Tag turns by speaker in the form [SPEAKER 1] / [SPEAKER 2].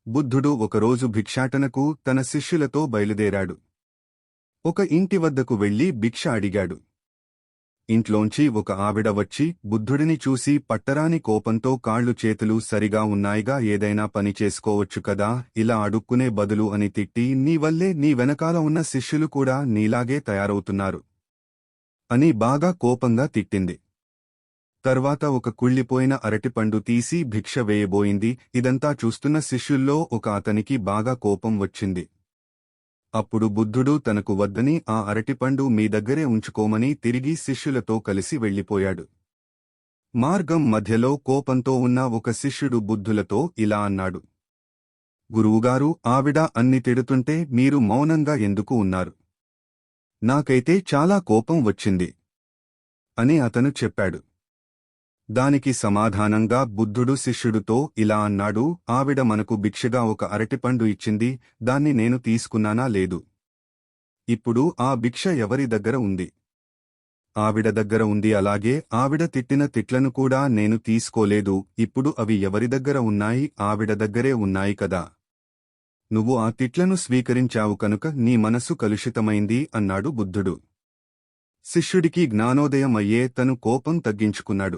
[SPEAKER 1] బుద్ధుడు ఒకరోజు భిక్షాటనకు తన శిష్యులతో బయలుదేరాడు. ఒక ఇంటి వద్దకు వెళ్లి భిక్ష అడిగాడు. ఇంట్లోంచి ఒక ఆవిడ వచ్చి బుద్ధుడిని చూసి పట్టరాని కోపంతో కాళ్ళు చేతులు సరిగా ఉన్నాయిగా, ఏదైనా పని చేసుకోవచ్చు కదా, ఇలా అడుక్కునే బదులు అని తిట్టి, నీ వల్లే నీ వెనకాల ఉన్న శిష్యులు కూడా నీలాగే తయారవుతున్నారు అని బాగా కోపంగా తిట్టింది. తర్వాత ఒక కుళ్ళిపోయిన అరటిపండు తీసి భిక్ష వేయబోయింది. ఇదంతా చూస్తున్న శిష్యుల్లో ఒక అతనికి బాగా కోపం వచ్చింది. అప్పుడు బుద్ధుడు తనకు వద్దని ఆ అరటిపండు మీ దగ్గరే ఉంచుకోమని తిరిగి శిష్యులతో కలిసి వెళ్ళిపోయాడు. మార్గం మధ్యలో కోపంతో ఉన్న ఒక శిష్యుడు బుద్ధులతో ఇలా అన్నాడు: గురువుగారు, ఆవిడ అన్ని తిడుతుంటే మీరు మౌనంగా ఎందుకు ఉన్నారు? నాకైతే చాలా కోపం వచ్చింది అని అతను చెప్పాడు. దానికి సమాధానంగా బుద్ధుడు శిష్యుడితో ఇలా అన్నాడు: ఆవిడ మనకు భిక్షగా ఒక అరటిపండు ఇచ్చింది, దాన్ని నేను తీసుకున్నానా? లేదు. ఇప్పుడు ఆ భిక్ష ఎవరి దగ్గర ఉంది? ఆవిడ దగ్గర ఉంది. అలాగే ఆవిడ తిట్టిన తిట్లను కూడా నేను తీసుకోలేదు. ఇప్పుడు అవి ఎవరి దగ్గర ఉన్నాయి? ఆవిడ దగ్గరే ఉన్నాయి కదా. నువ్వు ఆ తిట్లను స్వీకరించావు కనుక నీ మనసు కలుషితమైంది అన్నాడు బుద్ధుడు. శిష్యుడికి జ్ఞానోదయం అయ్యే తను కోపం తగ్గించుకున్నాడు.